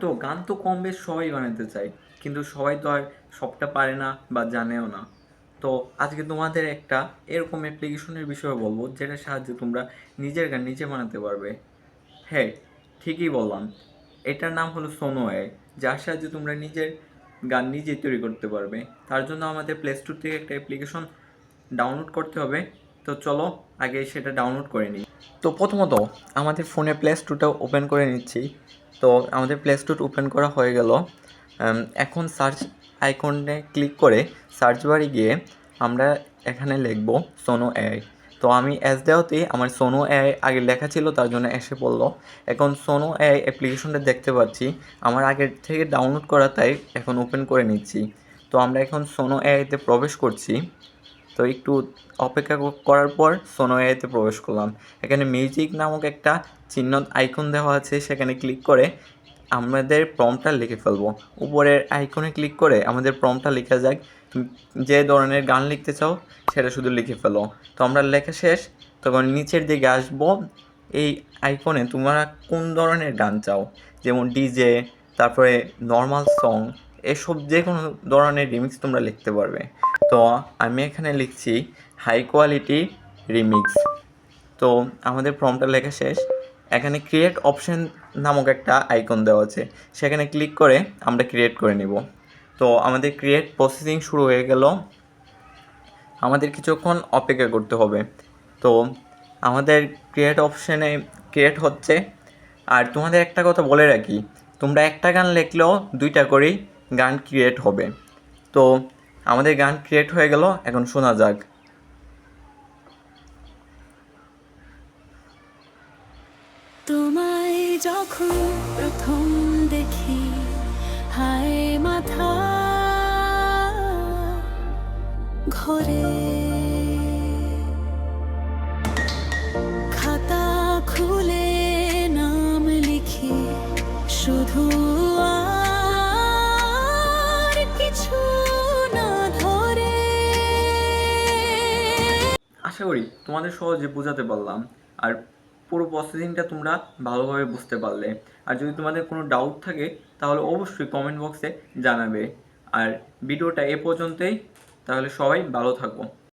তো গান তো কম বেশ সবাই বানাতে চায়, কিন্তু সবাই তো আর সবটা পারে না বা জানেও না। তো আজকে তোমাদের একটা এরকম অ্যাপ্লিকেশনের বিষয়ে বলবো যেটার সাহায্যে তোমরা নিজের গান নিজে বানাতে পারবে। হ্যাঁ, ঠিকই বললাম। এটার নাম হলো সোনো এআই, যার সাহায্যে তোমরা নিজের গান নিজেই তৈরি করতে পারবে। তার জন্য আমাদের প্লে স্টোর থেকে একটা অ্যাপ্লিকেশন ডাউনলোড করতে হবে। তো চলো আগে সেটা ডাউনলোড করে নিই। তো প্রথমত আমাদের ফোনে প্লে স্টোরটা ওপেন করে নিচ্ছি। তো আমাদের প্লে স্টোর ওপেন করা হয়ে গেল। এখন সার্চ আইকনে ক্লিক করে সার্চ বারে গিয়ে আমরা এখানে লিখব সোনো এআই। তো আমি এস দেওয়াতেই আমার সোনো এআই আগে লেখা ছিল, তার জন্য এসে পড়লো। এখন সোনো এআই অ্যাপ্লিকেশনটা দেখতে পাচ্ছি আমার আগের থেকে ডাউনলোড করা, তাই এখন ওপেন করে নিচ্ছি। তো আমরা এখন সোনো এআইতে প্রবেশ করছি। তো একটু অপেক্ষা করার পর সোনো এআইতে প্রবেশ করলাম। এখানে মিউজিক নামক একটা চিহ্ন আইকন দেওয়া আছে, সেখানে ক্লিক করে আমাদের প্রম্পটটা লিখে ফেলবো। উপরের আইকনে ক্লিক করে আমাদের প্রম্পটটা লেখা যাক। তুমি যে ধরনের গান লিখতে চাও সেটা শুধু লিখে ফেলো। তো আমরা লেখা শেষ, তখন নিচের দিকে আসবো। এই আইকনে তোমরা কোন ধরনের গান চাও, যেমন ডিজে, তারপরে নর্মাল সং, এসব যে কোনো ধরনের রিমিক্স তোমরা লিখতে পারবে। তো আমি এখানে লিখছি হাই কোয়ালিটি রিমিক্স। তো আমাদের প্রম্পটটা লেখা শেষ। এখানে ক্রিয়েট অপশন নামক একটা আইকন দেওয়া আছে, সেখানে ক্লিক করে আমরা ক্রিয়েট করে নিব। তো আমাদের ক্রিয়েট প্রসেসিং শুরু হয়ে গেল। আমাদের কিছুক্ষণ অপেক্ষা করতে হবে। তো আমাদের ক্রিয়েট অপশানে ক্রিয়েট হচ্ছে। আর তোমাদের একটা কথা বলে রাখি, তোমরা একটা গান লিখলেও দুইটা করেই গান ক্রিয়েট হবে। তো আমাদের গান ক্রিয়েট হয়ে গেল, এখন শোনা যাক। তোমায় যখন প্রথম দেখি, হায় মাথা ঘরে, খাতা খুলে নাম লিখি শুধু, আর কিছু না ধরে। আশা করি তোমাদের সহজে বোঝাতে পারলাম, আর পুরো প্রসেসিংটা তোমরা ভালোভাবে বুঝতে পারলে। আর যদি তোমাদের কোনো ডাউট থাকে তাহলে অবশ্যই কমেন্ট বক্সে জানাবে। আর ভিডিওটা এ পর্যন্তই, তাহলে সবাই ভালো থাকো।